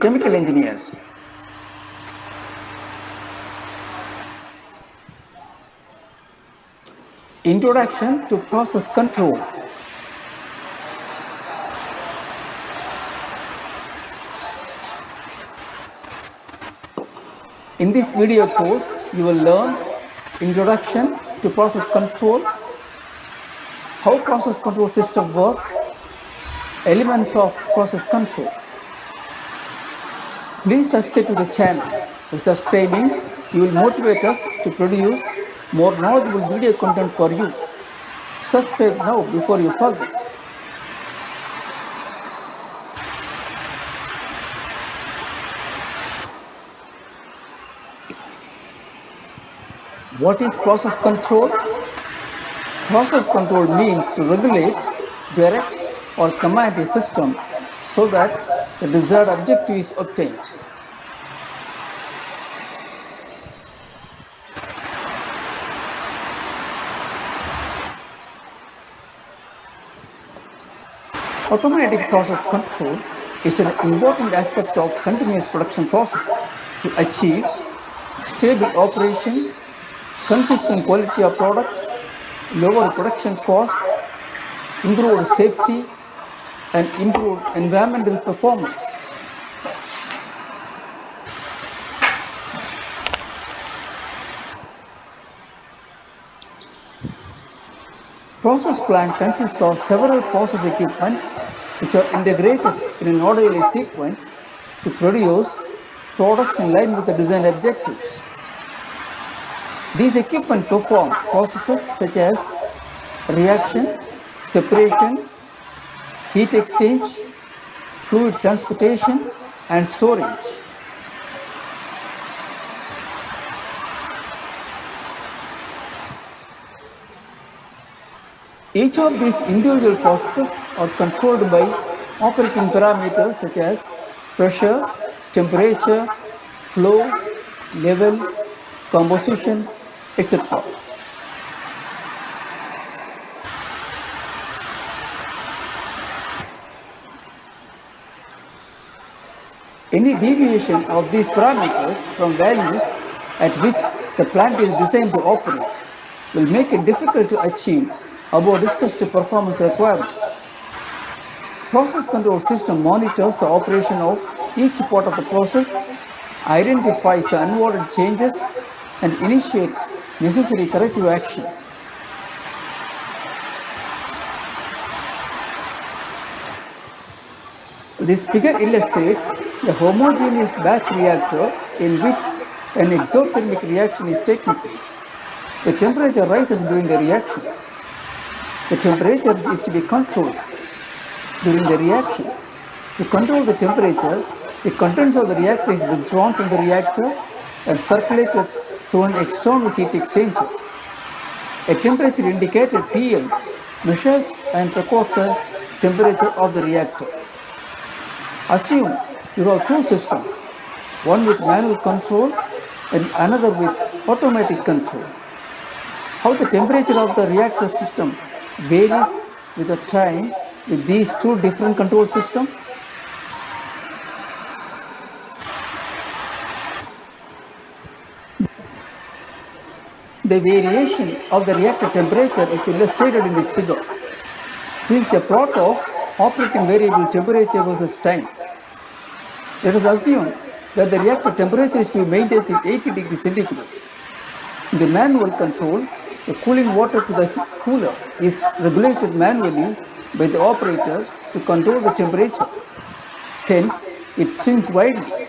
chemical engineers. Introduction to process control. In this video course, you will learn Introduction to process control, how process control system work, elements of process control. Please subscribe to the channel. By subscribing, you will motivate us to produce more knowledgeable video content for you. Subscribe now before you forget. What is process control? Process control means to regulate, direct, or command a system so that the desired objective is obtained. Automatic process control is an important aspect of continuous production process to achieve stable operation, consistent quality of products, lower production cost, improved safety, and improved environmental performance. Process plant consists of several process equipment which are integrated in an orderly sequence to produce products in line with the design objectives. These equipment perform processes such as reaction, separation, heat exchange, fluid transportation, and storage. Each of these individual processes are controlled by operating parameters such as pressure, temperature, flow, level, composition, etc. Any deviation of these parameters from values at which the plant is designed to operate will make it difficult to achieve above discussed performance requirement. Process control system monitors the operation of each part of the process, identifies the unwanted changes, and initiate necessary corrective action. This figure illustrates a homogeneous batch reactor in which an exothermic reaction is taking place. The temperature rises during the reaction. The temperature is to be controlled during the reaction. To control the temperature, the contents of the reactor is withdrawn from the reactor and circulated through an external heat exchanger. A temperature indicator TI measures and records the temperature of the reactor. Assume you have two systems, one with manual control and another with automatic control. How the temperature of the reactor system varies with the time with these two different control systems? The variation of the reactor temperature is illustrated in this figure. This is a plot of operating variable temperature versus time. Let us assume that the reactor temperature is to be maintained at 80 degrees centigrade. In the manual control, the cooling water to the cooler is regulated manually by the operator to control the temperature. Hence, it swings widely.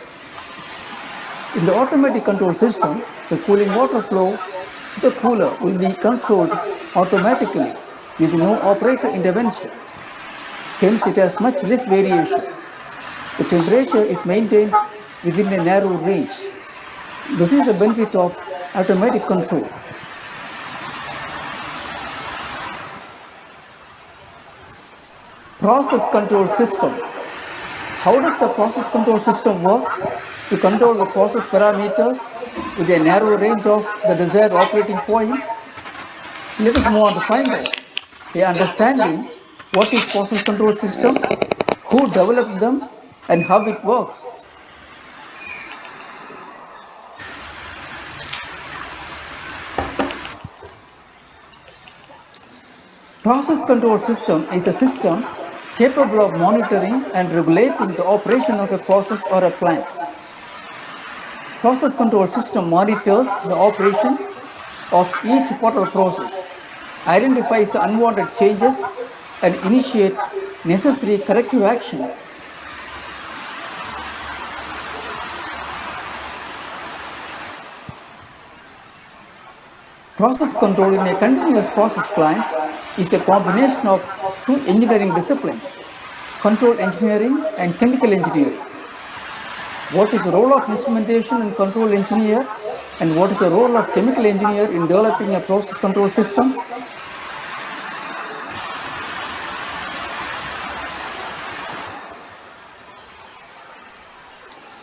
In the automatic control system, the cooling water flow to the cooler will be controlled automatically with no operator intervention. Hence, it has much less variation. The temperature is maintained within a narrow range. This is the benefit of automatic control. Process control system. How does the process control system work? To control the process parameters with a narrow range of the desired operating point? Let us move on to find out a understanding what is process control system, who developed them, and how it works. Process control system is a system capable of monitoring and regulating the operation of a process or a plant. Process control system monitors the operation of each part of the process, identifies the unwanted changes, and initiate necessary corrective actions. Process control in a continuous process plant is a combination of two engineering disciplines, control engineering and chemical engineering. What is the role of instrumentation and control engineer, and what is the role of chemical engineer in developing a process control system?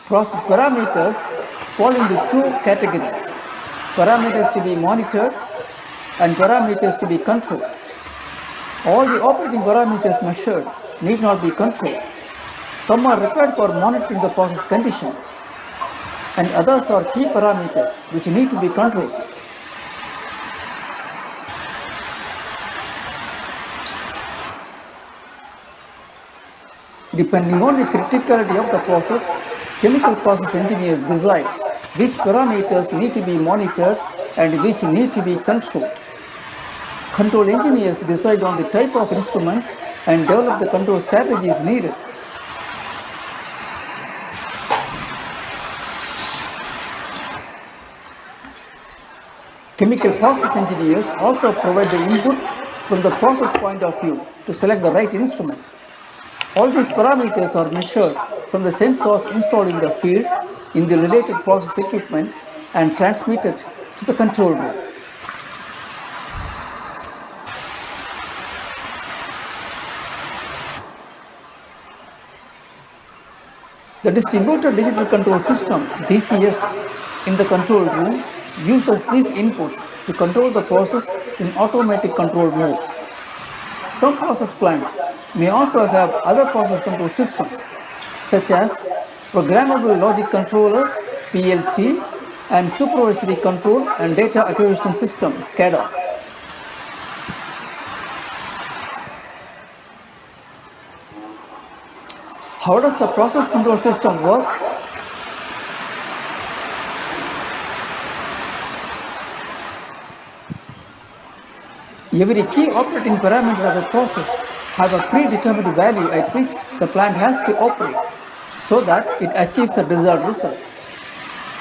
Process parameters fall into two categories, parameters to be monitored and parameters to be controlled. All the operating parameters measured need not be controlled. Some are required for monitoring the process conditions, and others are key parameters which need to be controlled. Depending on the criticality of the process, chemical process engineers decide which parameters need to be monitored and which need to be controlled. Control engineers decide on the type of instruments and develop the control strategies needed. Chemical process engineers also provide the input from the process point of view to select the right instrument. All these parameters are measured from the sensors installed in the field in the related process equipment and transmitted to the control room. The distributed digital control system, DCS, in the control room uses these inputs to control the process in automatic control mode. Some process plants may also have other process control systems, such as programmable logic controllers, PLC, and supervisory control and data acquisition system, SCADA. How does the process control system work? Every key operating parameter of a process have a predetermined value at which the plant has to operate so that it achieves the desired results.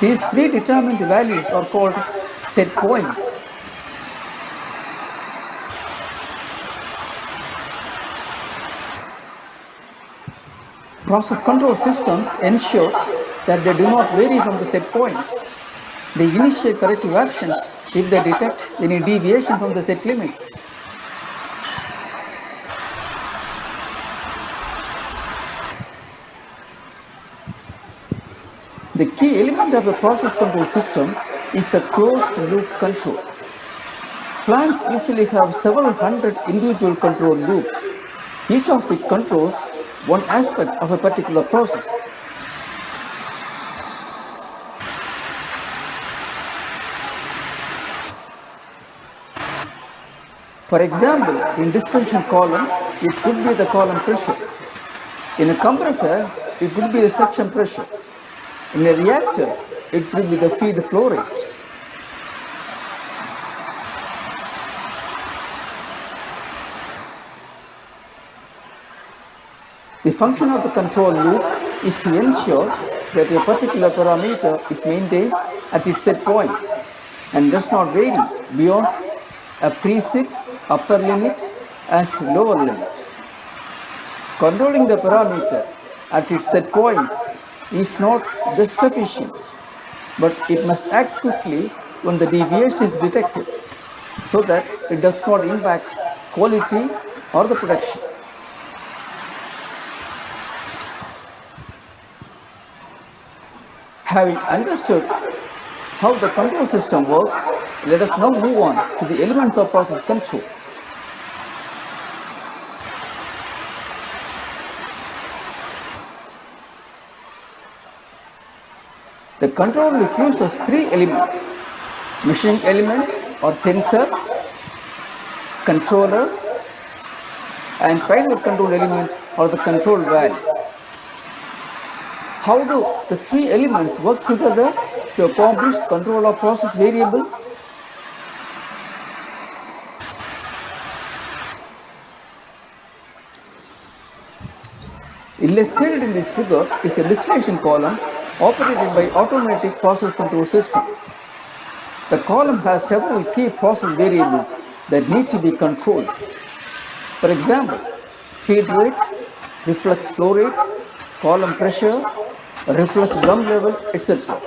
These predetermined values are called set points. Process control systems ensure that they do not vary from the set points. They initiate corrective actions if they detect any deviation from the set limits. The key element of a process control system is the closed loop control. Plants usually have several hundred individual control loops, each of which controls one aspect of a particular process. For example, in distillation column, it could be the column pressure. In a compressor, it could be the suction pressure. In a reactor, it could be the feed flow rate. The function of the control loop is to ensure that a particular parameter is maintained at its set point and does not vary beyond a preset upper limit and lower limit. Controlling the parameter at its set point is not just sufficient, but it must act quickly when the deviation is detected so that it does not impact quality or the production. Having understood how the control system works, let us now move on to the elements of process control. The control loop uses three elements: measuring element or sensor, controller, and final control element or the control valve. How do the three elements work together to accomplish control of process variable? Illustrated in this figure is a destination column operated by automatic process control system. The column has several key process variables that need to be controlled. For example, feed rate, reflux flow rate, column pressure, reflux drum level, etc.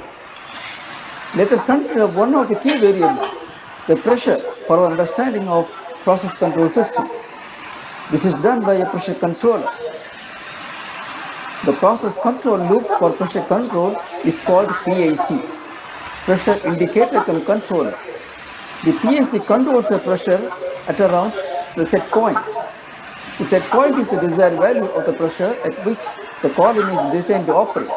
Let us consider one of the key variables, the pressure, for our understanding of process control system. This is done by a pressure controller. The process control loop for pressure control is called PIC, pressure indicator cum controller. The PIC controls the pressure at around the set point. The set point is the desired value of the pressure at which the column is designed to operate.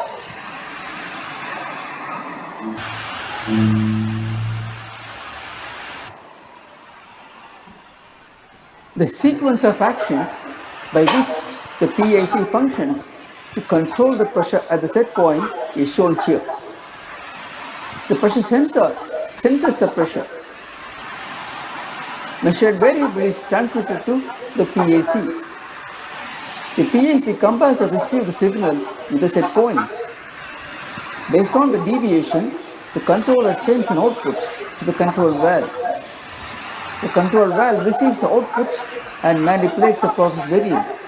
The sequence of actions by which the PIC functions to control the pressure at the set point is shown here. The pressure sensor senses the pressure. Measured variable is transmitted to the PIC. The PIC compares the received signal with the set point. Based on the deviation, the controller sends an output to the control valve. The control valve receives the output and manipulates the process variable.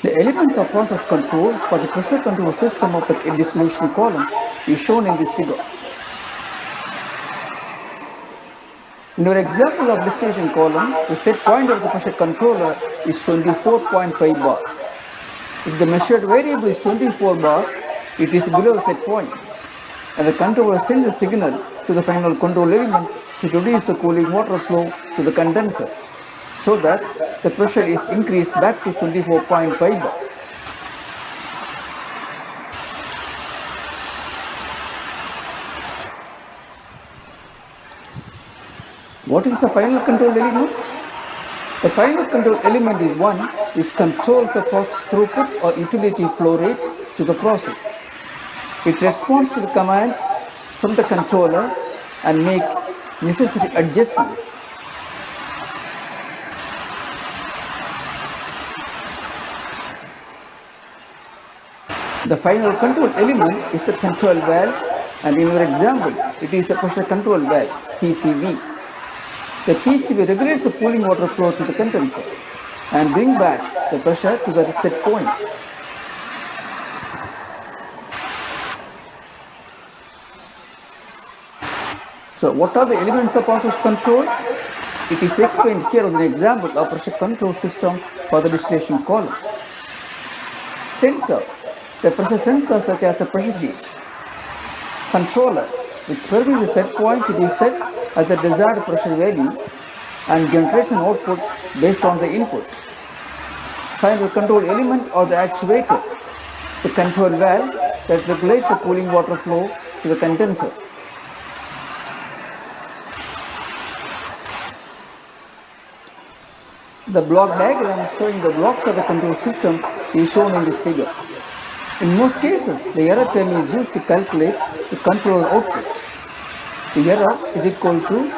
The elements of process control for the pressure control system of the distillation column is shown in this figure. In your example of distillation column, the set point of the pressure controller is 24.5 bar. If the measured variable is 24 bar, it is below the set point, and the controller sends a signal to the final control element to reduce the cooling water flow to the condenser, so that the pressure is increased back to 24.5 bar. What is the final control element? The final control element is one which controls the process throughput or utility flow rate to the process. It responds to the commands from the controller and make necessary adjustments. The final control element is the control valve, and in your example, it is the pressure control valve, PCV. The PCV regulates the cooling water flow to the condenser and bring back the pressure to the set point. So what are the elements of process control? It is explained here with an example of pressure control system for the distillation column. Sensor, the pressure sensor such as the pressure gauge. Controller, which permits the set point to be set at the desired pressure value and generates an output based on the input. Final control element or the actuator, the control valve that regulates the cooling water flow to the condenser. The block diagram showing the blocks of the control system is shown in this figure. In most cases, the error term is used to calculate the control output. The error is equal to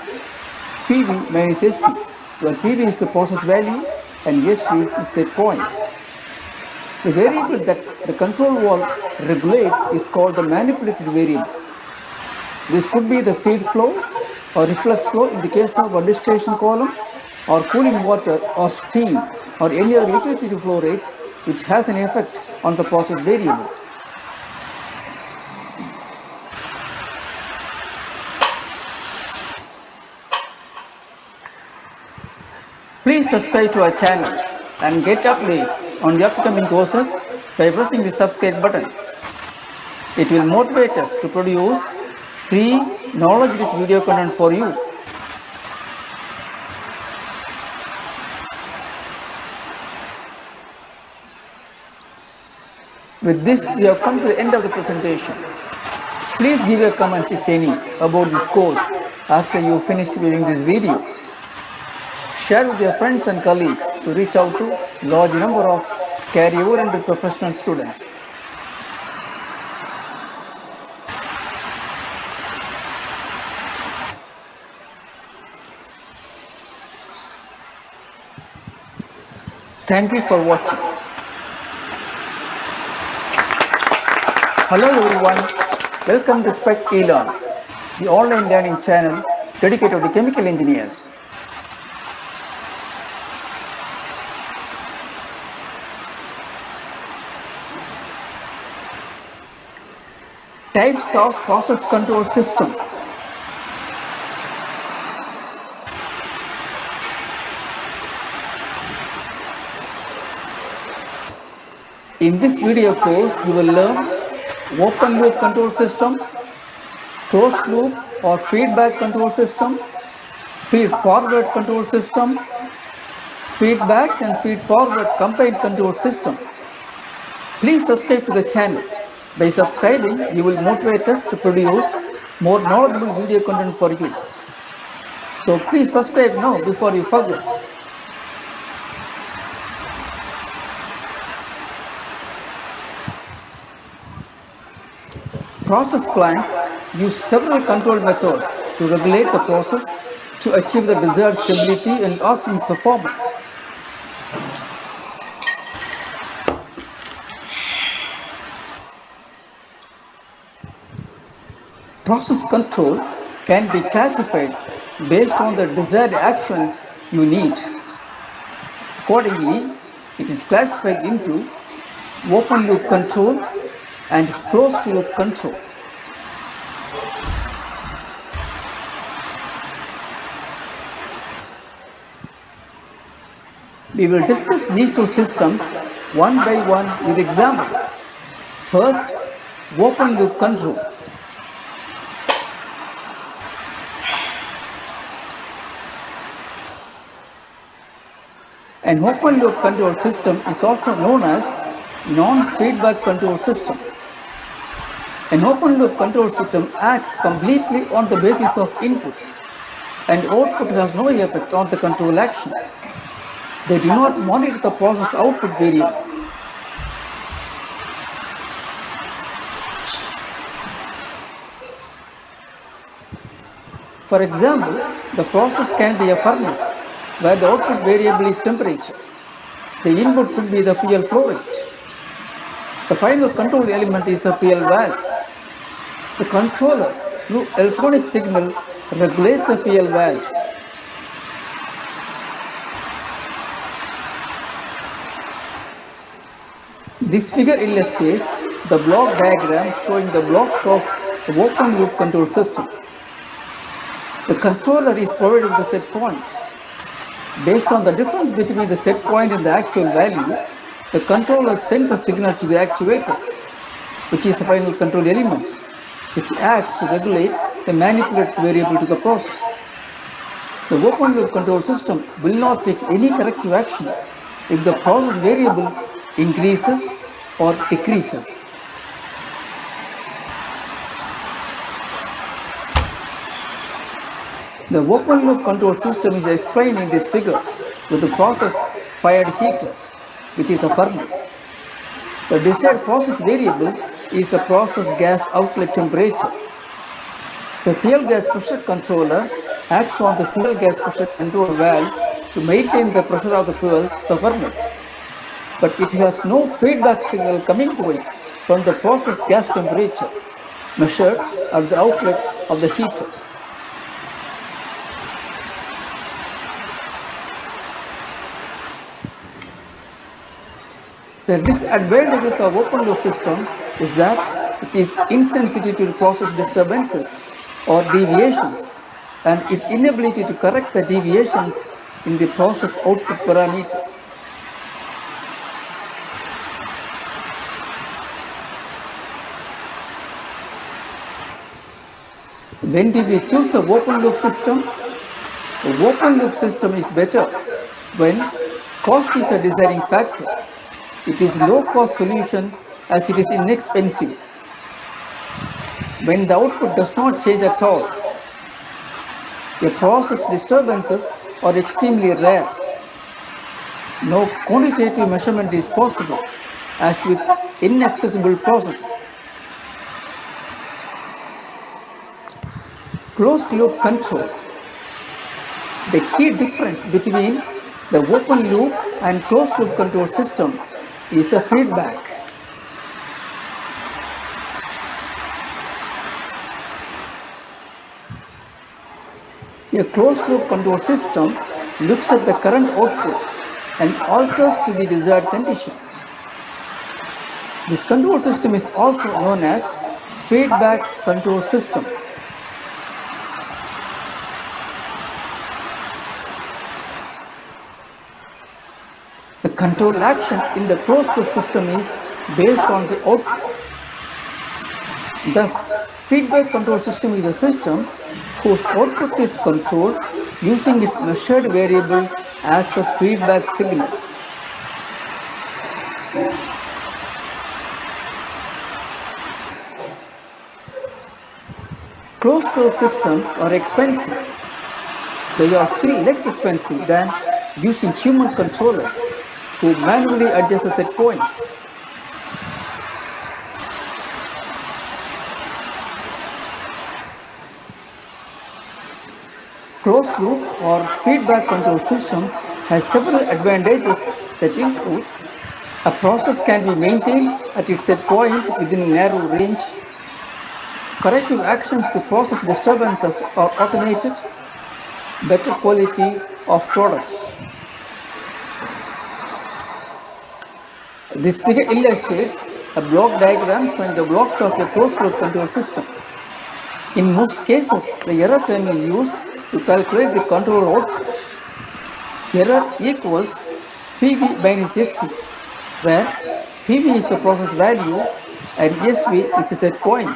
PV minus SP, where PV is the process value and SP is set point. The variable that the control valve regulates is called the manipulated variable. This could be the feed flow or reflux flow in the case of a distillation column, or cooling water or steam or any other utility flow rate which has an effect on the process variable. Please subscribe to our channel and get updates on the upcoming courses by pressing the subscribe button. It will motivate us to produce free knowledge-rich video content for you. With this, we have come to the end of the presentation. Please give your comments, if any, about this course after you finished viewing this video. Share with your friends and colleagues to reach out to large number of career-oriented professional students. Thank you for watching. Hello everyone, welcome to Spec eLearn, the online learning channel dedicated to chemical engineers. Types of process control system. In this video course, you will learn open loop control system, closed loop or feedback control system, feed forward control system, feedback and feed forward combined control system. Please subscribe to the channel. By subscribing, you will motivate us to produce more knowledgeable video content for you. So please subscribe now before you forget. Process plants use several control methods to regulate the process to achieve the desired stability and optimum performance. Process control can be classified based on the desired action you need. Accordingly, it is classified into open loop control and closed loop control. We will discuss these two systems one by one with examples. First, open loop control. An open loop control system is also known as non-feedback control system. An open loop control system acts completely on the basis of input, and output has no effect on the control action. They do not monitor the process output variable. For example, the process can be a furnace where the output variable is temperature. The input could be the fuel flow rate. The final control element is the fuel valve. The controller, through electronic signal, regulates the fuel valves. This figure illustrates the block diagram showing the blocks of the open loop control system. The controller is provided with the set point. Based on the difference between the set point and the actual value, the controller sends a signal to the actuator, which is the final control element, which acts to regulate the manipulated variable to the process. The open loop control system will not take any corrective action if the process variable increases or decreases. The open loop control system is explained in this figure with the process fired heater, which is a furnace. The desired process variable is the process gas outlet temperature. The fuel gas pressure controller acts on the fuel gas pressure control valve to maintain the pressure of the fuel to the furnace, but it has no feedback signal coming to it from the process gas temperature measured at the outlet of the heater. The disadvantages of open loop system is that it is insensitive to process disturbances or deviations, and its inability to correct the deviations in the process output parameter. When do we choose the open loop system? The open loop system is better when cost is a deciding factor. It is low cost solution as it is inexpensive. when the output does not change at all. A process disturbances are extremely rare. No quantitative measurement is possible, as with inaccessible processes. Closed loop control. The key difference between the open loop and closed loop control system is a feedback. A closed loop control system looks at the current output and alters to the desired condition. This control system is also known as feedback control system. The control action in the closed loop system is based on the output. Thus, feedback control system is a system whose output is controlled using its measured variable as a feedback signal. Closed loop systems are expensive. They are still less expensive than using human controllers who manually adjust a set point. Closed loop or feedback control system has several advantages that include a process can be maintained at its set point within a narrow range. Corrective actions to process disturbances are automated. Better quality of products. This figure illustrates a block diagram showing the blocks of a closed loop control system. In most cases, the error term is used to calculate the control output. Error equals PV minus SP, where PV is the process value and SV is the set point.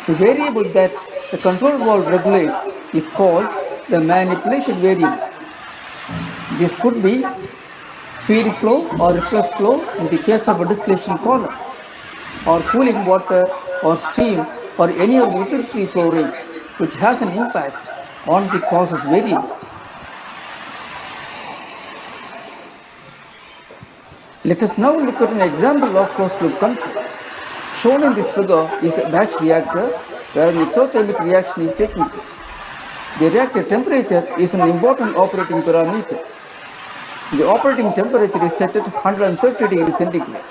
The variable that the control valve regulates is called the manipulated variable. This could be feed flow or reflux flow in the case of a distillation column, or cooling water or steam or any other utility flow rate which has an impact on the process variable. Let us now look at an example of closed loop control. Shown in this figure is a batch reactor where an exothermic reaction is taking place. The reactor temperature is an important operating parameter. The operating temperature is set at 130 degrees centigrade.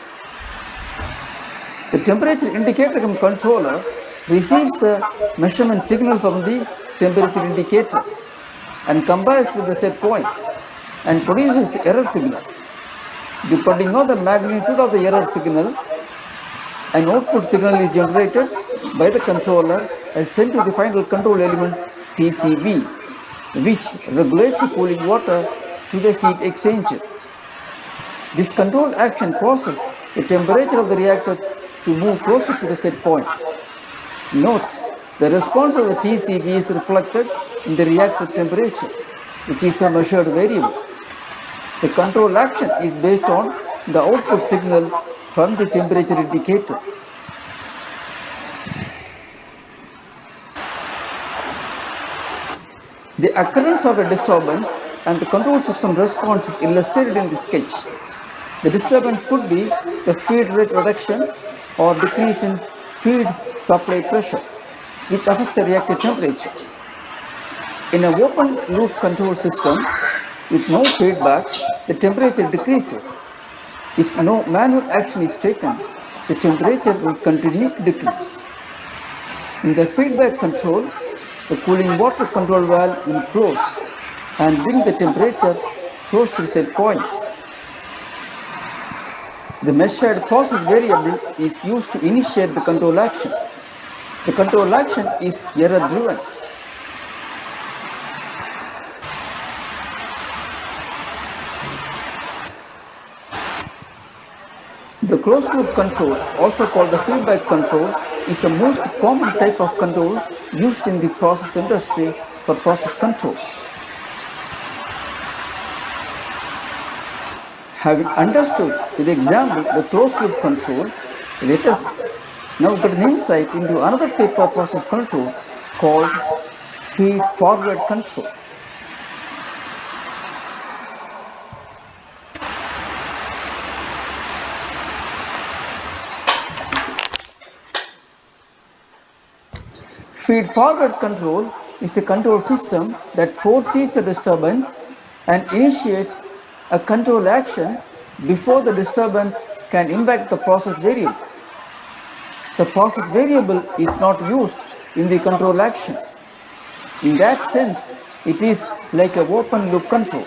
The temperature indicator cum controller receives a measurement signal from the temperature indicator and compares with the set point and produces error signal. Depending on the magnitude of the error signal, an output signal is generated by the controller and sent to the final control element TCV, which regulates the cooling water to the heat exchanger. This control action causes the temperature of the reactor to move closer to the set point. Note, the response of the TCV is reflected in the reactor temperature, which is a measured variable. The control action is based on the output signal from the temperature indicator. The occurrence of a disturbance and the control system response is illustrated in the sketch. The disturbance could be the feed rate reduction or decrease in feed supply pressure, which affects the reactor temperature. In an open loop control system with no feedback, the temperature decreases. If no manual action is taken, the temperature will continue to decrease. In the feedback control, the cooling water control valve will close and bring the temperature close to the set point. The measured process variable is used to initiate the control action. The control action is error driven. The closed loop control, also called the feedback control, is the most common type of control used in the process industry for process control. Having understood with example the closed loop control, let us Now get an insight into another type of process control called feed-forward control. Feed-forward control is a control system that foresees a disturbance and initiates a control action before the disturbance can impact the process variable. The process variable is not used in the control action. In that sense, it is like a open loop control.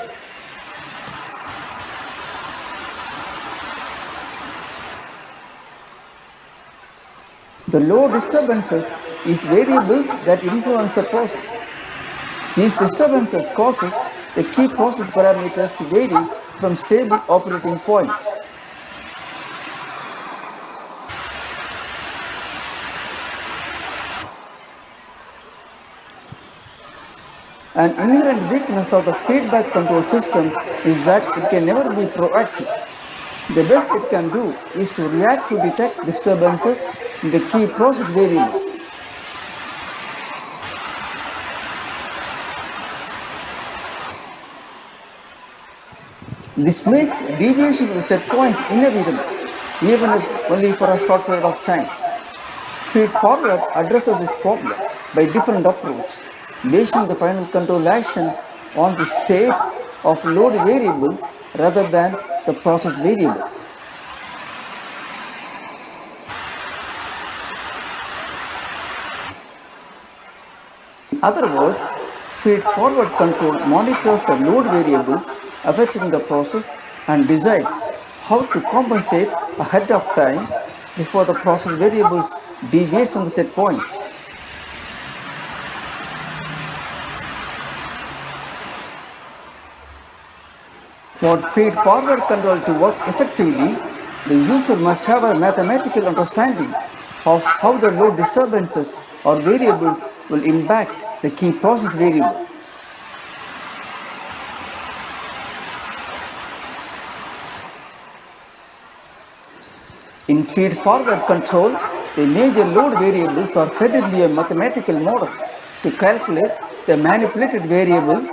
The low disturbances is variables that influence the process. These disturbances causes the key process parameters to vary from stable operating point. An inherent weakness of the feedback control system is that it can never be proactive. The best it can do is to react to detect disturbances in the key process variables. This makes deviation from the set point inevitable, even if only for a short period of time. Feed forward addresses this problem by different approach, basing the final control action on the states of load variables rather than the process variable. In other words, feed-forward control monitors the load variables affecting the process and decides how to compensate ahead of time before the process variables deviate from the set point. For feed-forward control to work effectively, the user must have a mathematical understanding of how the load disturbances or variables will impact the key process variable. In feed-forward control, the major load variables are fed into a mathematical model to calculate the manipulated variable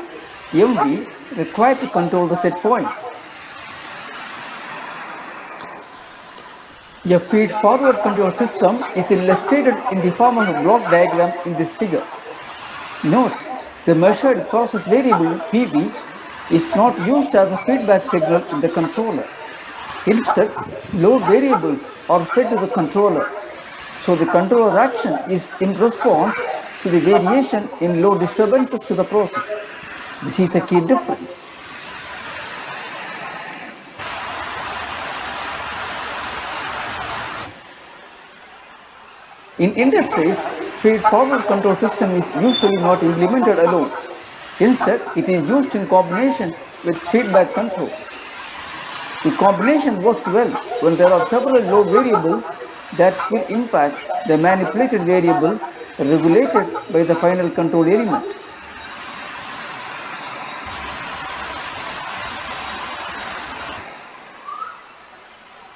MV required to control the set point. A feed-forward control system is illustrated in the form of a block diagram in this figure. Note, the measured process variable PV is not used as a feedback signal in the controller. Instead, load variables are fed to the controller, so the controller action is in response to the variation in load disturbances to the process. This is a key difference. In industries, feed-forward control system is usually not implemented alone. Instead, it is used in combination with feedback control. The combination works well when there are several load variables that will impact the manipulated variable regulated by the final control element.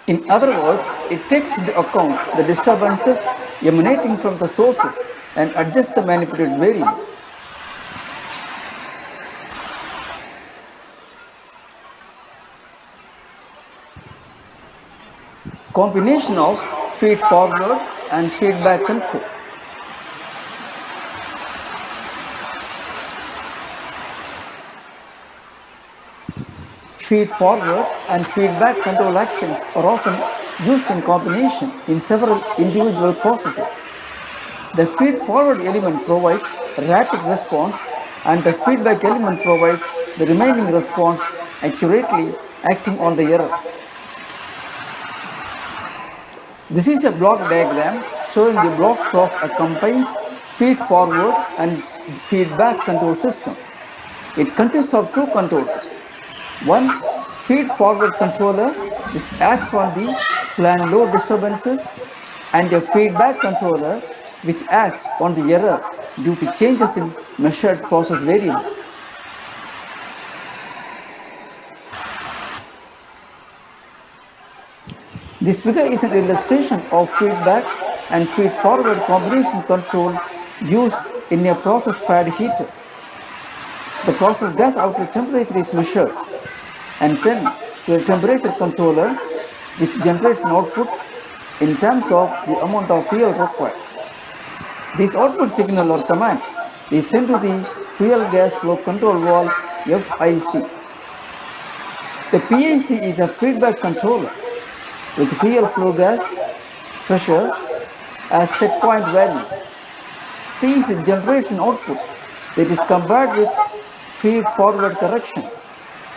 In other words, it takes into account the disturbances emanating from the sources and adjusts the manipulated variable. Combination of feed forward and feedback control. Feed forward and feedback control actions are often used in combination in several individual processes. The feed forward element provides rapid response and the feedback element provides the remaining response accurately acting on the error. This is a block diagram showing the blocks of a combined feed forward and feedback control system. It consists of two controllers. One feed forward controller which acts on the planned load disturbances and a feedback controller which acts on the error due to changes in measured process variable. This figure is an illustration of feedback and feed-forward combination control used in a process-fed heater. The process gas outlet temperature is measured and sent to a temperature controller which generates an output in terms of the amount of fuel required. This output signal or command is sent to the fuel gas flow control valve FIC. The PIC is a feedback controller with fuel flow gas pressure as set point value. PIC generates an output that is compared with feed forward correction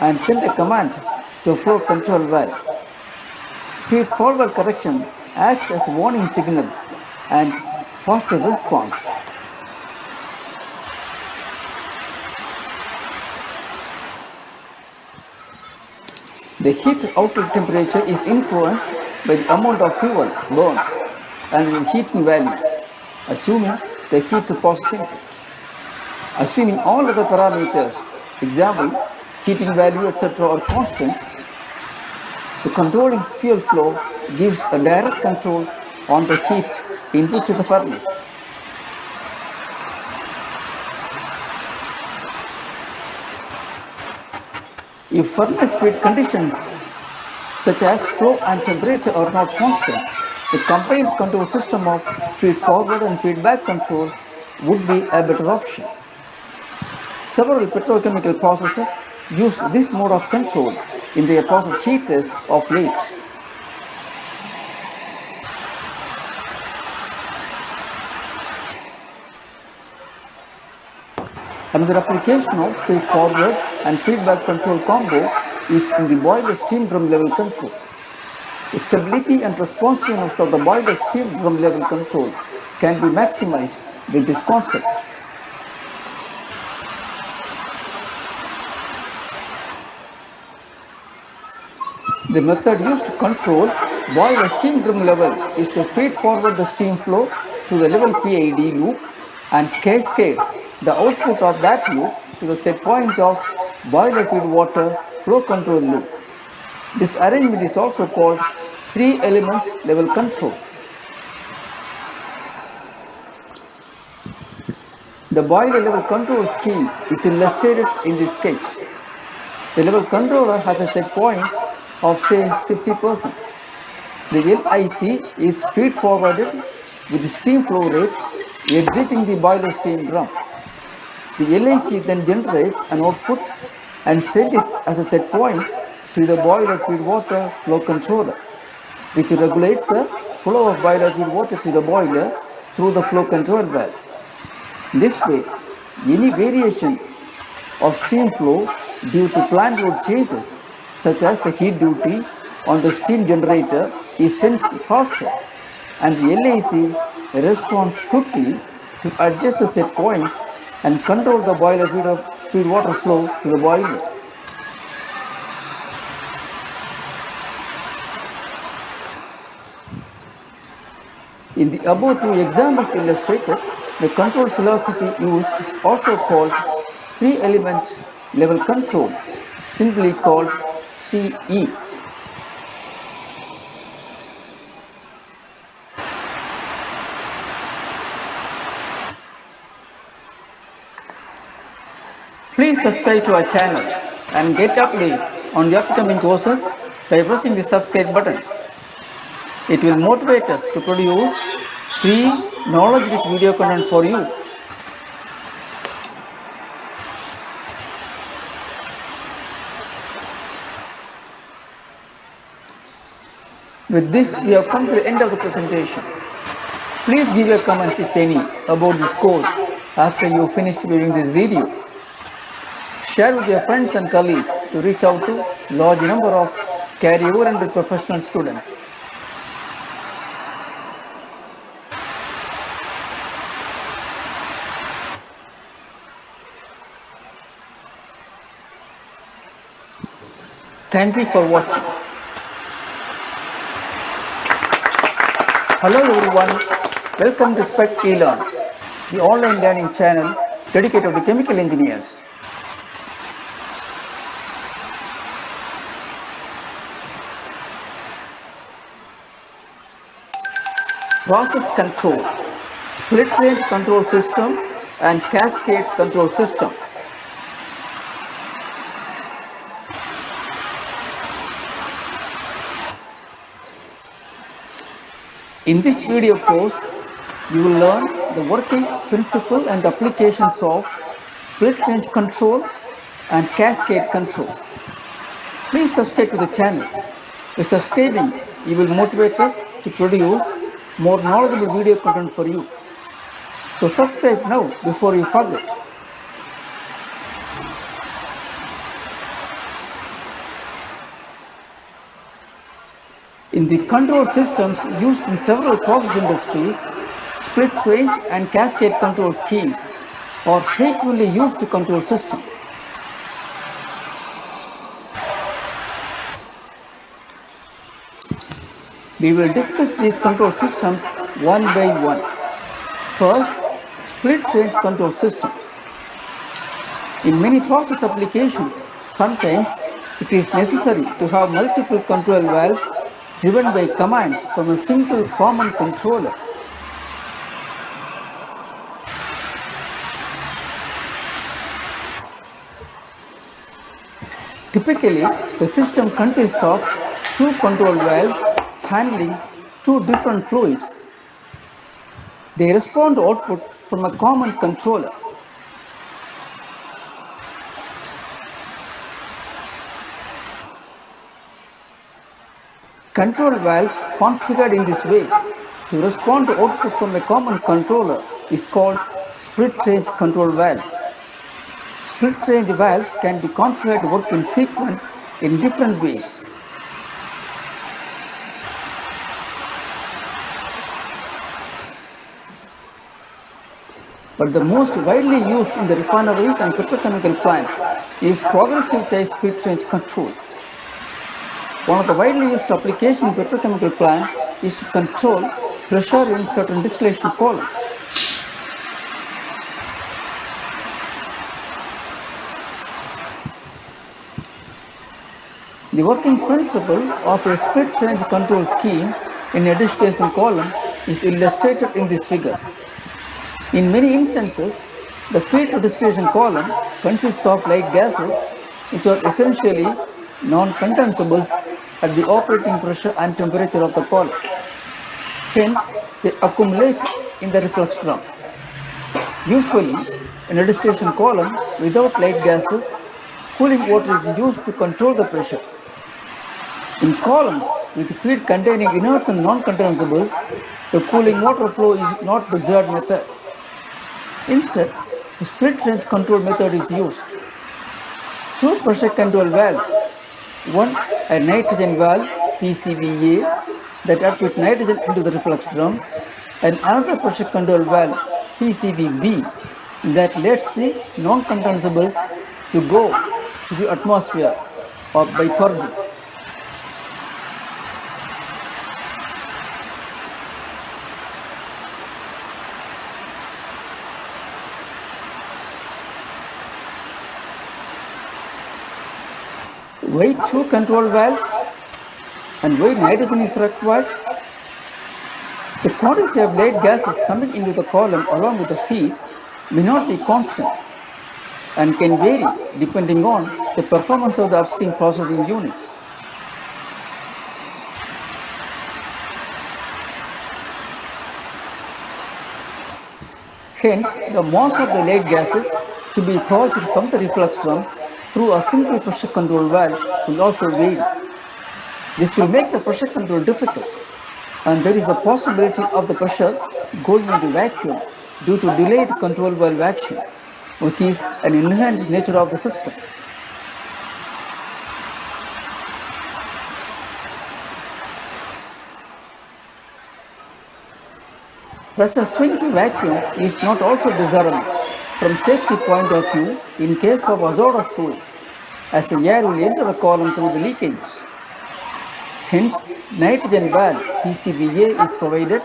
and send a command to flow control valve. Feed forward correction acts as a warning signal and faster response. The heat outlet temperature is influenced by the amount of fuel burned and the heating value, assuming the heat to process input. Assuming all other parameters, example, heating value, etc. are constant, the controlling fuel flow gives a direct control on the heat input to the furnace. If furnace feed conditions such as flow and temperature are not constant, the combined control system of feed forward and feedback control would be a better option. Several petrochemical processes use this mode of control in their process heaters of late. Another application of feed-forward and feedback control combo is in the boiler steam drum level control. The stability and responsiveness of the boiler steam drum level control can be maximized with this concept. The method used to control boiler steam drum level is to feed forward the steam flow to the level PID loop and cascade the output of that loop to the set point of boiler feed water flow control loop. This arrangement is also called three-element level control. The boiler level control scheme is illustrated in this sketch. The level controller has a set point of say 50%. The LIC is feed forwarded with the steam flow rate exiting the boiler steam drum. The LIC then generates an output and sends it as a set point to the boiler feed water flow controller, which regulates the flow of boiler feed water to the boiler through the flow control valve. This way, any variation of steam flow due to plant load changes, such as the heat duty on the steam generator, is sensed faster, and the LIC responds quickly to adjust the set point and control the boiler feed water flow to the boiler. In the above two examples illustrated, the control philosophy used is also called three-element level control, simply called 3E. Please subscribe to our channel and get updates on the upcoming courses by pressing the subscribe button. It will motivate us to produce free, knowledge-rich video content for you. With this, we have come to the end of the presentation. Please give your comments, if any, about this course after you finished viewing this video. Share with your friends and colleagues to reach out to large number of career-oriented professional students. Thank you for watching. Hello everyone, welcome to Spec eLearn, the online learning channel dedicated to chemical engineers. process control, split range control system, and cascade control system. In this video course, you will learn the working principle and applications of split range control and cascade control. Please subscribe to the channel. By subscribing, you will motivate us to produce more knowledgeable video content for you. So subscribe now before you forget. In the control systems used in several process industries, split range and cascade control schemes are frequently used to control system. We will discuss these control systems one by one. First, split range control system. In many process applications, sometimes it is necessary to have multiple control valves driven by commands from a single common controller. Typically, the system consists of two control valves handling two different fluids. They respond to output from a common controller. Control valves configured in this way to respond to output from a common controller is called split range control valves. Split range valves can be configured to work in sequence in different ways. But the most widely used in the refineries and petrochemical plants is progressive type split range control. One of the widely used applications in petrochemical plant is to control pressure in certain distillation columns. The working principle of a split range control scheme in a distillation column is illustrated in this figure. In many instances, the feed to distillation column consists of light gases which are essentially non-condensables at the operating pressure and temperature of the column. Hence, they accumulate in the reflux drum. Usually, in a distillation column without light gases, cooling water is used to control the pressure. In columns with feed containing inerts and non-condensables, the cooling water flow is not desired method. Instead, the split range control method is used. Two pressure control valves, one a nitrogen valve PCVA that admits nitrogen into the reflux drum, and another pressure control valve PCVB that lets the non-condensables to go to the atmosphere or by purging. Why two control valves and why nitrogen is required? The quantity of light gases coming into the column along with the feed may not be constant and can vary depending on the performance of the upstream processing units. Hence, the mass of the light gases to be purged from the reflux drum through a single pressure control valve will also vary. This will make the pressure control difficult, and there is a possibility of the pressure going into vacuum due to delayed control valve action, which is an inherent nature of the system. Pressure swing to vacuum is not also desirable from safety point of view in case of hazardous fluids, as the air will enter the column through the leakages. Hence, nitrogen valve PCVA is provided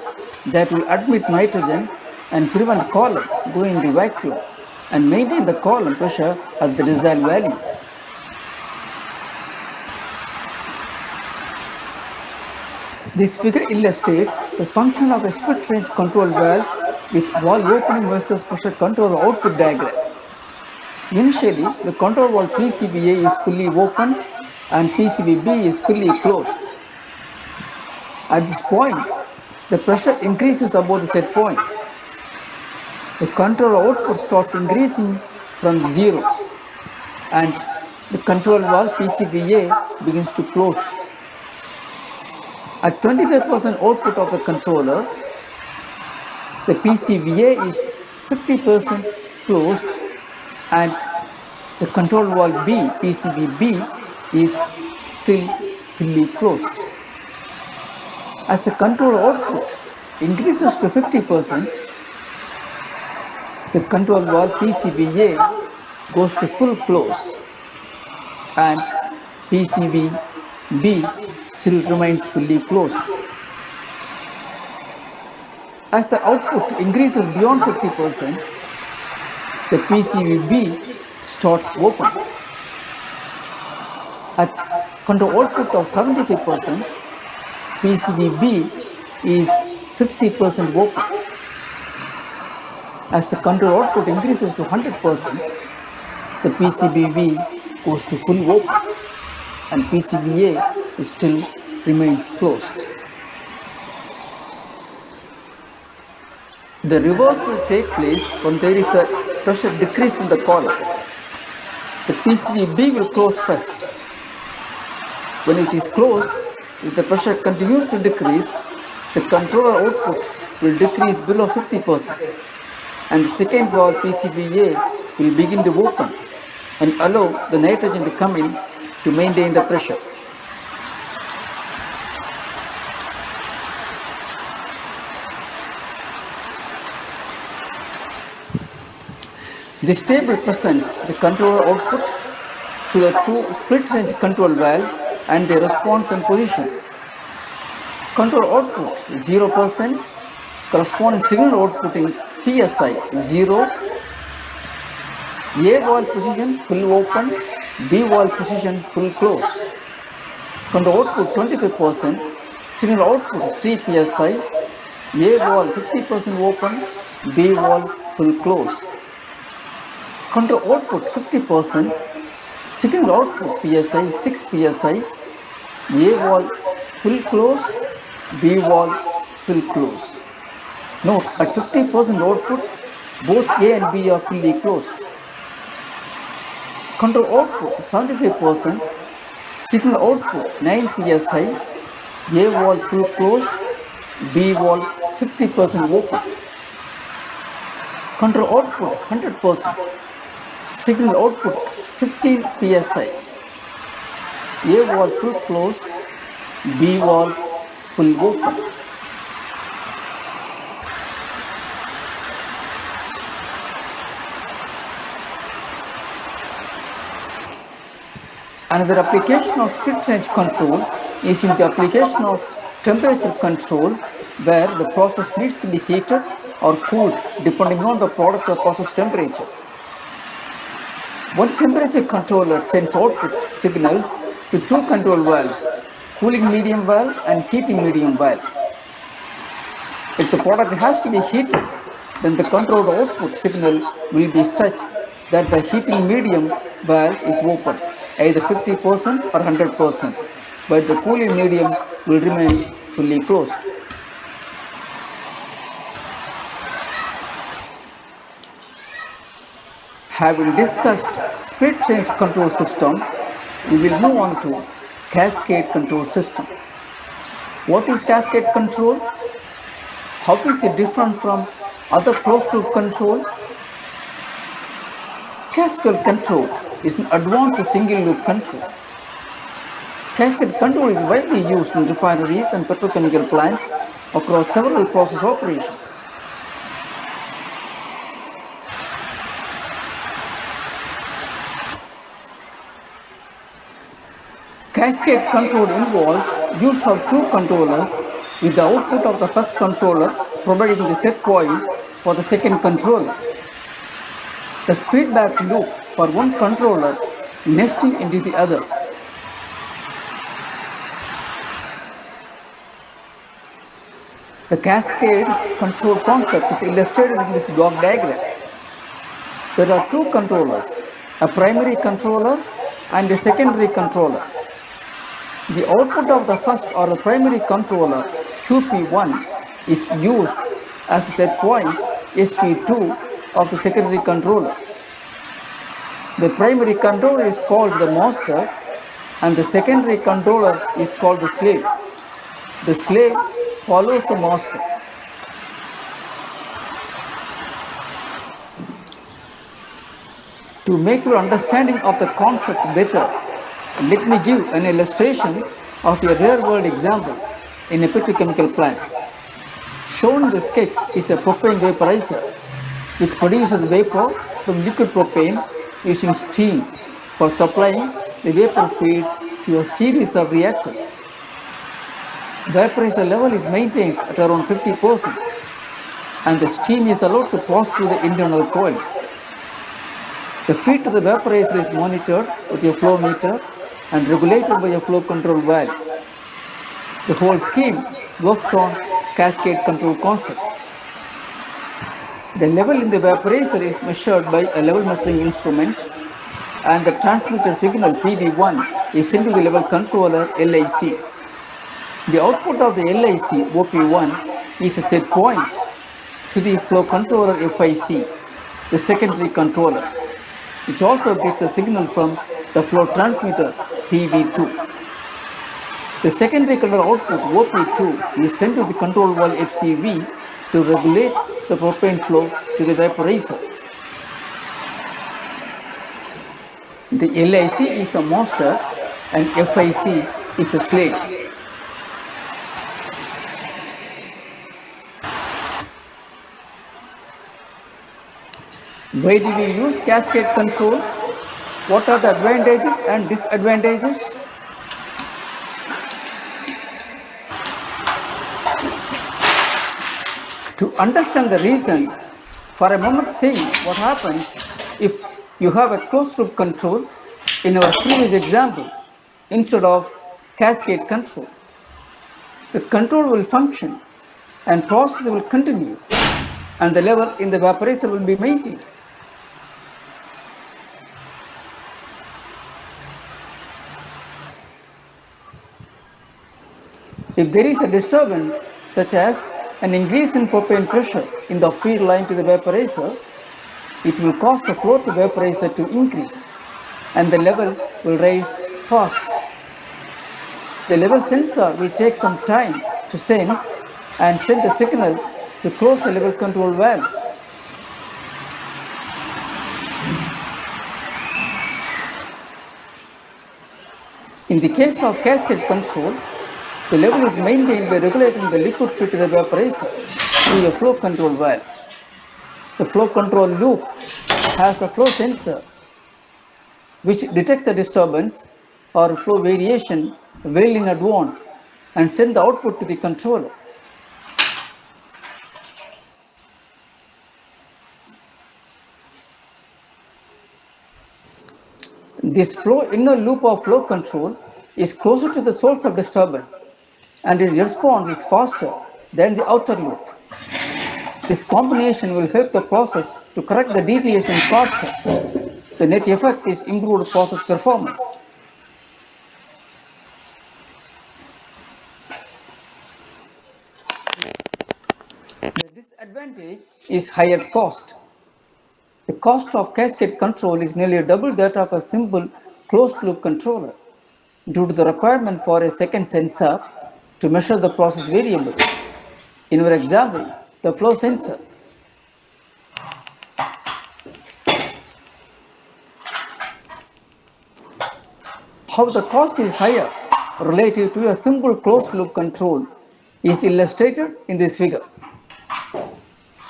that will admit nitrogen and prevent column going into vacuum and maintain the column pressure at the desired value. This figure illustrates the function of a split range control valve with valve opening versus pressure control output diagram. Initially, the control valve PCBA is fully open and PCBB is fully closed. At this point, the pressure increases above the set point. The control output starts increasing from 0 and the control valve PCBA begins to close. At 25% output of the controller, the PCBA is 50% closed and the control valve B, PCBB, is still fully closed. As the control output increases to 50%, the control valve PCBA goes to full close and PCBB still remains fully closed. As the output increases beyond 50%, the PCBB starts open. At control output of 75%, PCBB is 50% open. As the control output increases to 100%, the PCBB goes to full open and PCBA still remains closed. The reverse will take place when there is a pressure decrease in the column. The PCBB will close first. When it is closed, if the pressure continues to decrease, the controller output will decrease below 50% and the second valve PCBA will begin to open and allow the nitrogen to come in to maintain the pressure. This table presents the controller output to the two split range control valves and their response and position. Control output 0%, corresponding signal output in PSI 0, A valve position full open, B valve position full close. Control output 25%, signal output 3 PSI, A valve 50% open, B valve full close. Control output 50%, signal output PSI 6 PSI, A valve full close, B valve full close. Note, at 50% output, both A and B are fully closed. Control output 75%, signal output 9 PSI, A valve full closed, B valve 50% open. Control output 100%, signal output 15 PSI, A valve full closed, B valve full open. Another application of split range control is in the application of temperature control, where the process needs to be heated or cooled depending on the product or process temperature. One temperature controller sends output signals to two control valves, cooling medium valve and heating medium valve. If the product has to be heated, then the controlled output signal will be such that the heating medium valve is open, either 50% or 100%, but the cooling medium will remain fully closed. Having discussed split range control system, we will move on to cascade control system. What is cascade control? How is it different from other closed loop control? Cascade control is an advanced single loop control. Cascade control is widely used in refineries and petrochemical plants across several process operations. Cascade control involves use of two controllers with the output of the first controller providing the set point for the second controller. The feedback loop for one controller nesting into the other. The cascade control concept is illustrated in this block diagram. There are two controllers, a primary controller and a secondary controller. The output of the first or the primary controller, QP1, is used as a set point, SP2, of the secondary controller. The primary controller is called the master and the secondary controller is called the slave. The slave follows the master. To make your understanding of the concept better, let me give an illustration of a real-world example in a petrochemical plant. Shown in the sketch is a propane vaporizer which produces vapor from liquid propane using steam for supplying the vapor feed to a series of reactors. Vaporizer level is maintained at around 50% and the steam is allowed to pass through the internal coils. The feed to the vaporizer is monitored with a flow meter and regulated by a flow control valve. The whole scheme works on cascade control concept. The level in the vaporizer is measured by a level measuring instrument and the transmitter signal PV1 is sent to the level controller LIC. The output of the LIC OP1 is a set point to the flow controller FIC, the secondary controller, which also gets a signal from the flow transmitter PV2. The secondary control output OP2 is sent to the control valve FCV to regulate the propane flow to the vaporizer. The LIC is a master and FIC is a slave. Why do we use cascade control? What are the advantages and disadvantages? To understand the reason, for a moment think what happens if you have a closed loop control in our previous example instead of cascade control. The control will function and process will continue and the level in the vaporizer will be maintained. If there is a disturbance, such as an increase in propane pressure in the feed line to the vaporizer, it will cause the flow to vaporizer to increase and the level will rise fast. The level sensor will take some time to sense and send a signal to close the level control valve. In the case of cascade control, the level is maintained by regulating the liquid feed to the vaporizer through a flow control valve. The flow control loop has a flow sensor which detects a disturbance or flow variation well in advance and send the output to the controller. This inner loop of flow control is closer to the source of disturbance and its response is faster than the outer loop. This combination will help the process to correct the deviation faster. The net effect is improved process performance. The disadvantage is higher cost. The cost of cascade control is nearly double that of a simple closed-loop controller due to the requirement for a second sensor to measure the process variable. In our example, the flow sensor. How the cost is higher relative to a simple closed-loop control is illustrated in this figure.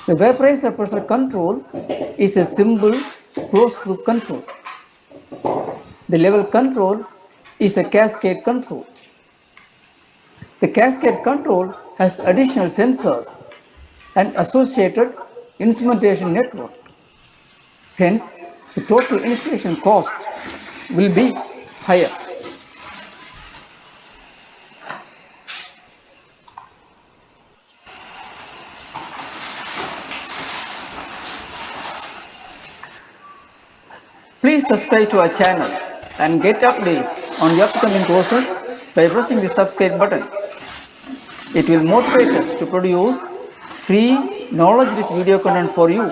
The vaporizer pressure control is a simple closed-loop control. The level control is a cascade control. The cascade control has additional sensors and associated instrumentation network. Hence, the total installation cost will be higher. Please subscribe to our channel and get updates on the upcoming courses by pressing the subscribe button. It will motivate us to produce free, knowledge-rich video content for you.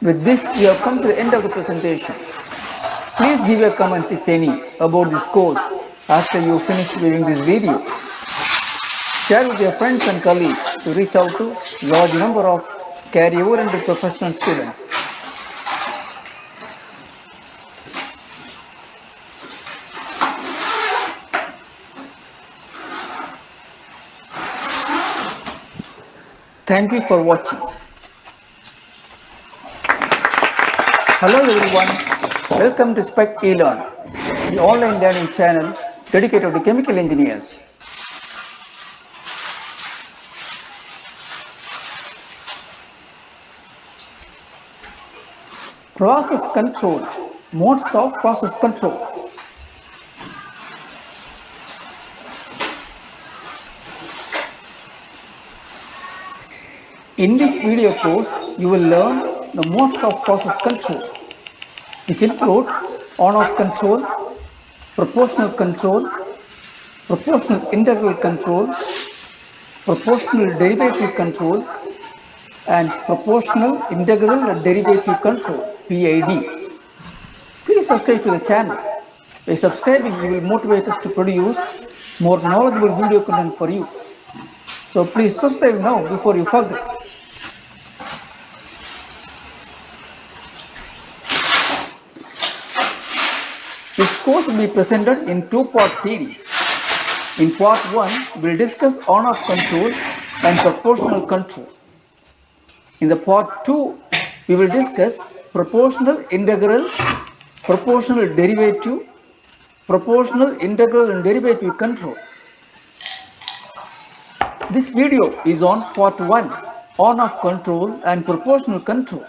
With this, we have come to the end of the presentation. Please give your comments, if any, about this course after you finished viewing this video. Share with your friends and colleagues to reach out to large number of career-oriented professional students. Thank you for watching. Hello everyone, welcome to Spec eLearn, the online learning channel dedicated to chemical engineers. Process control, modes of process control. In this video course, you will learn the modes of process control, which includes on-off control, proportional control, proportional integral control, proportional derivative control, and proportional integral derivative control, PID. Please subscribe to the channel. By subscribing, you will motivate us to produce more knowledgeable video content for you. So please subscribe now before you forget. This course will be presented in two-part series. In part 1, we will discuss on-off control and proportional control. In the part 2, we will discuss proportional integral, proportional derivative, proportional integral and derivative control. This video is on part 1, on-off control and proportional control.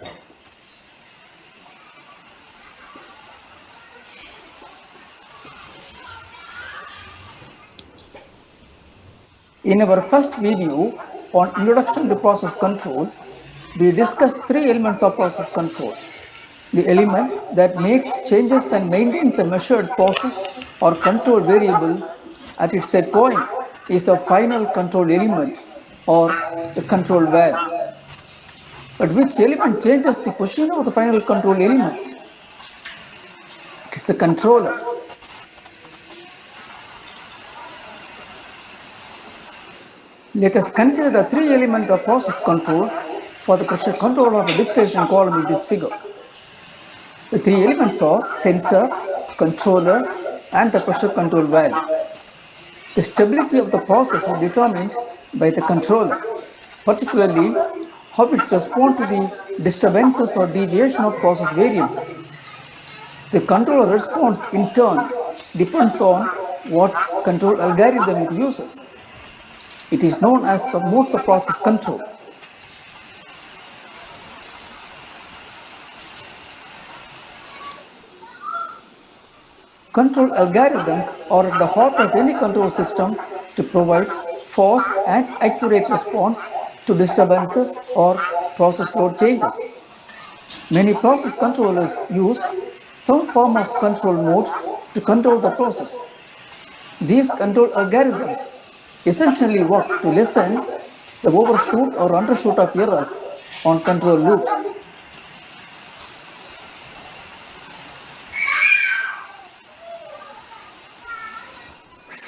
In our first video on introduction to process control, we discussed three elements of process control. The element that makes changes and maintains a measured process or control variable at its set point is a final control element or the control valve. But which element changes the position of the final control element? It is a controller. Let us consider the three elements of process control for the pressure control of a distillation column in this figure. The three elements are sensor, controller, and the pressure control valve. The stability of the process is determined by the controller, particularly how it responds to the disturbances or deviation of process variables. The controller response in turn depends on what control algorithm it uses. It is known as the modes of process control. Control algorithms are at the heart of any control system to provide fast and accurate response to disturbances or process load changes. Many process controllers use some form of control mode to control the process. These control algorithms essentially work to lessen the overshoot or undershoot of errors on control loops.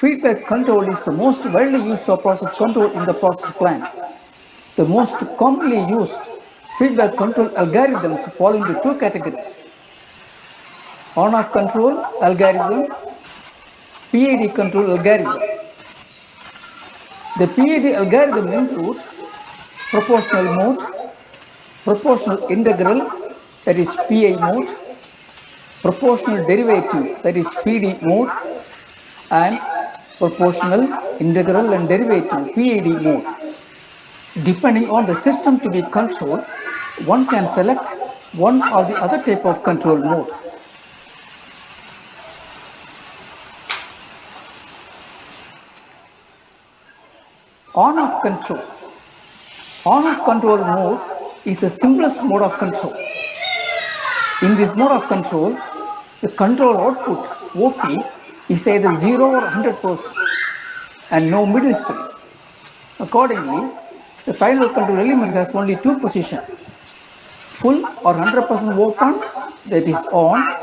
Feedback control is the most widely used of process control in the process plants. The most commonly used feedback control algorithms fall into two categories: on-off control algorithm, PID control algorithm. The PID algorithm include proportional mode, proportional integral, that is PI mode, proportional derivative, that is PD mode, and proportional integral and derivative, PID mode. Depending on the system to be controlled, one can select one or the other type of control mode. On-off control. On-off control mode is the simplest mode of control. In this mode of control, the control output OP is either 0 or 100% and no middle state. Accordingly, the final control element has only two positions: full or 100% open, that is on,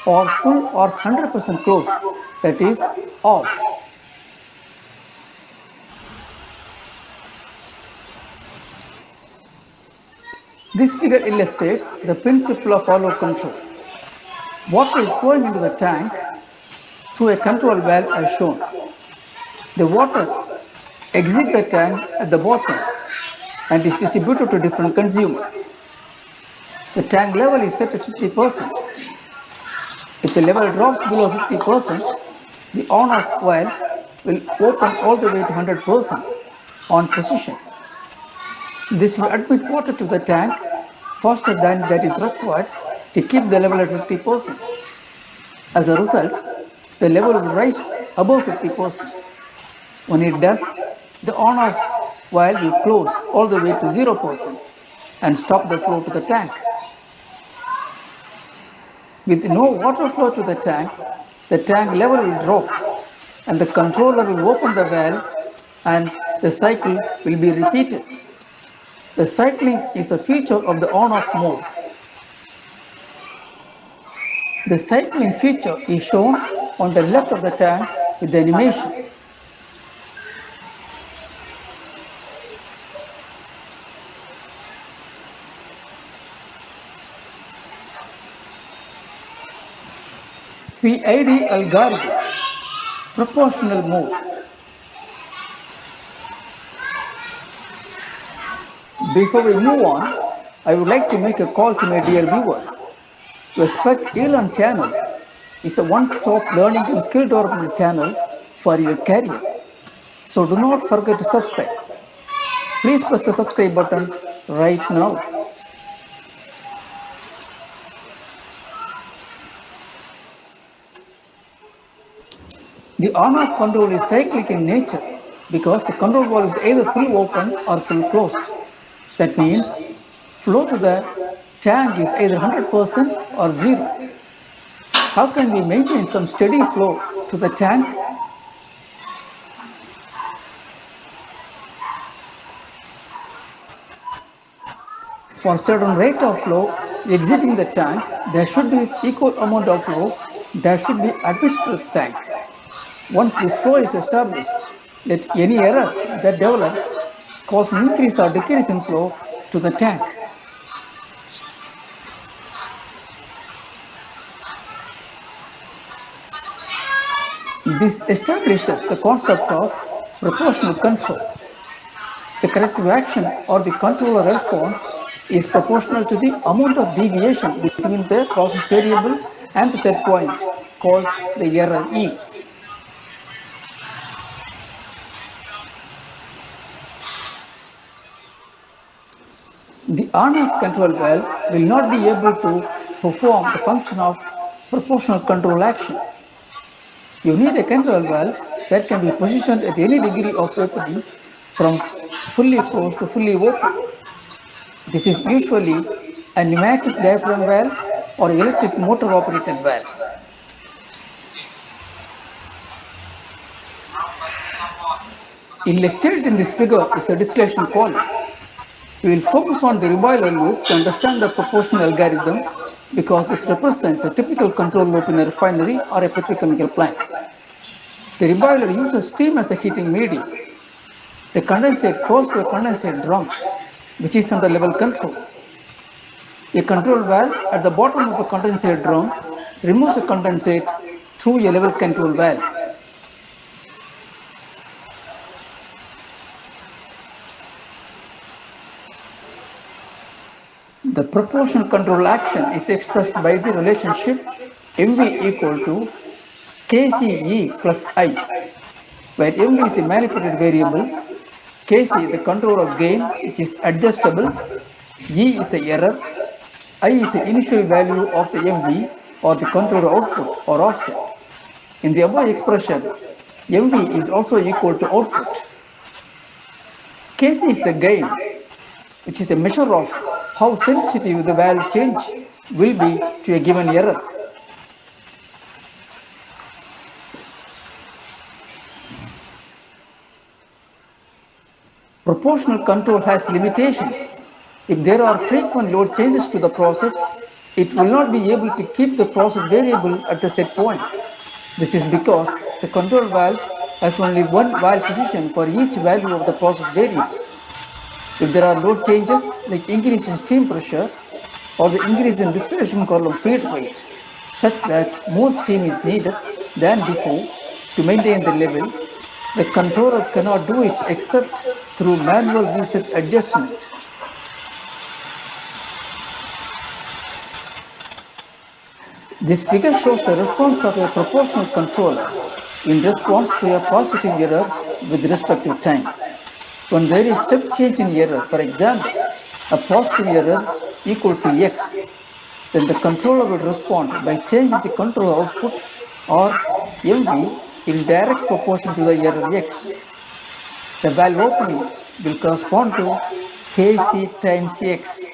or full or 100% closed, that is off. This figure illustrates the principle of follow control. Water is flowing into the tank through a control valve as shown. The water exits the tank at the bottom and is distributed to different consumers. The tank level is set at 50%. If the level drops below 50%, the on-off valve will open all the way to 100% on position. This will admit water to the tank faster than that is required to keep the level at 50%. As a result, the level will rise above 50%. When it does, the on-off valve will close all the way to 0% and stop the flow to the tank. With no water flow to the tank level will drop and the controller will open the valve and the cycle will be repeated. The cycling is a feature of the on-off mode. The cycling feature is shown on the left of the tank with the animation. PID algorithm, proportional mode. Before we move on, I would like to make a call to my dear viewers. The Spec eLearn channel is a one-stop learning and skill development channel for your career. So do not forget to subscribe. Please press the subscribe button right now. The on-off control is cyclic in nature because the control valve is either full open or full closed. That means flow to the tank is either 100% or 0. How can we maintain some steady flow to the tank? For certain rate of flow exiting the tank, there should be equal amount of flow that should be admitted to the tank. Once this flow is established, let any error that develops cause an increase or decrease in flow to the tank. This establishes the concept of proportional control. The corrective action or the controller response is proportional to the amount of deviation between the process variable and the set point, called the error E. The on-off control valve will not be able to perform the function of proportional control action. You need a control valve that can be positioned at any degree of opening from fully closed to fully open. This is usually a pneumatic diaphragm valve or electric motor operated valve. Illustrated in this figure is a distillation column. We will focus on the reboiler loop to understand the proportional algorithm because this represents a typical control loop in a refinery or a petrochemical plant. The reboiler uses steam as a heating medium. The condensate flows to a condensate drum, which is under level control. A control valve at the bottom of the condensate drum removes the condensate through a level control valve. The proportional control action is expressed by the relationship MV equal to KCE plus I, where MV is a manipulated variable, KC the controller gain which is adjustable, E is the error, I is the initial value of the MV or the controller output or offset. In the above expression, MV is also equal to output. Kc is the gain, which is a measure of how sensitive the value change will be to a given error. Proportional control has limitations. If there are frequent load changes to the process, it will not be able to keep the process variable at the set point. This is because the control valve has only one valve position for each value of the process variable. If there are load changes like increase in steam pressure or the increase in distillation column feed rate such that more steam is needed than before to maintain the level, the controller cannot do it except through manual reset adjustment. This figure shows the response of a proportional controller in response to a positive error with respect to time. When there is step change in error, for example, a positive error equal to x, then the controller will respond by changing the control output or MV in direct proportion to the error x. The valve opening will correspond to Kc times x.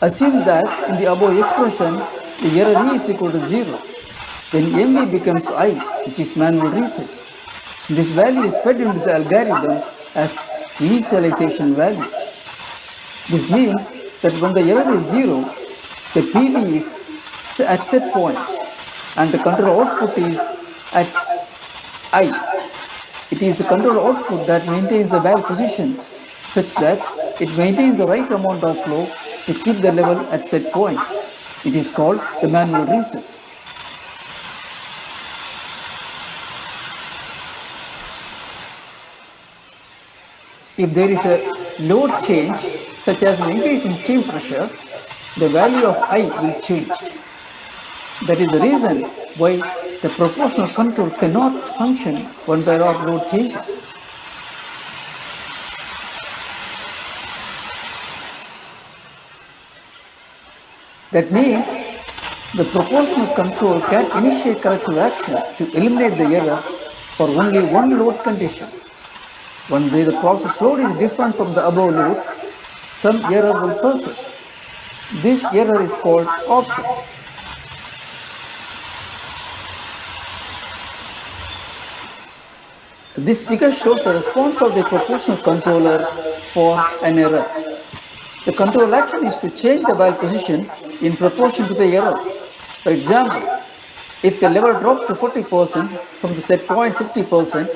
Assume that in the above expression, the error E is equal to 0. Then MV becomes I, which is manual reset. This value is fed into the algorithm as initialization value. This means that when the error is 0, the PV is at set point and the control output is at I. It is the control output that maintains the valve position such that it maintains the right amount of flow to keep the level at set point. It is called the manual reset. If there is a load change, such as an increase in steam pressure, the value of I will change. That is the reason why the proportional control cannot function when there are load changes. That means the proportional control can initiate corrective action to eliminate the error for only one load condition. When the process load is different from the above load, some error will persist. This error is called offset. This figure shows the response of the proportional controller for an error. The control action is to change the valve position in proportion to the error. For example, if the level drops to 40% from the set point 50%,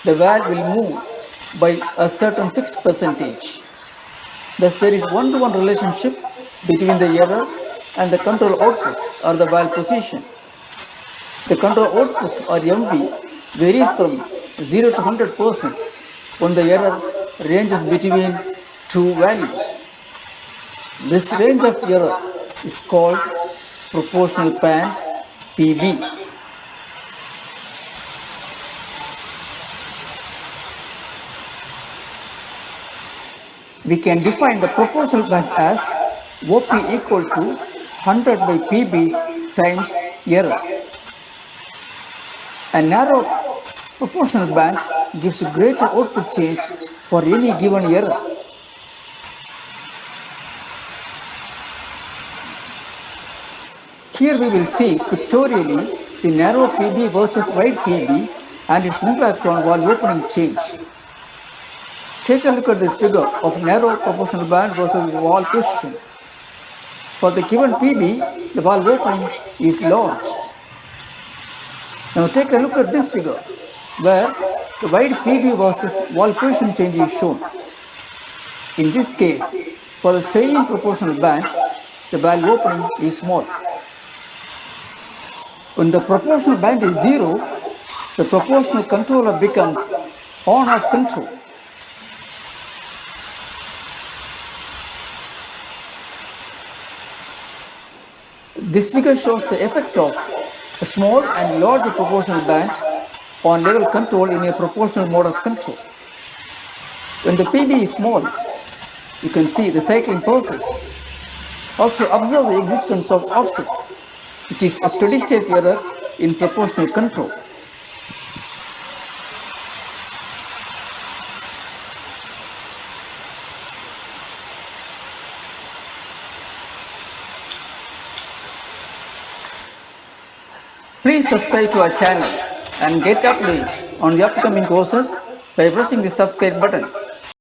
the valve will move by a certain fixed percentage. Thus, there is one-to-one relationship between the error and the control output or the valve position. The control output or MV varies from 0 to 100% when the error ranges between two values. This range of error is called proportional band PB. We can define the proportional band as OP equal to 100 by PB times error. A narrow proportional band gives a greater output change for any given error. Here we will see pictorially the narrow PB versus wide PB and its impact on valve opening change. Take a look at this figure of narrow proportional band versus valve position. For the given PB, the valve opening is large. Now take a look at this figure where the wide PB versus valve position change is shown. In this case, for the same proportional band, the valve opening is small. When the proportional band is 0, the proportional controller becomes on-off control. This figure shows the effect of a small and large proportional band on level control in a proportional mode of control. When the PB is small, you can see the cycling process. Also observe the existence of offset. which is a steady state error in proportional control. Please subscribe to our channel and get updates on the upcoming courses by pressing the subscribe button.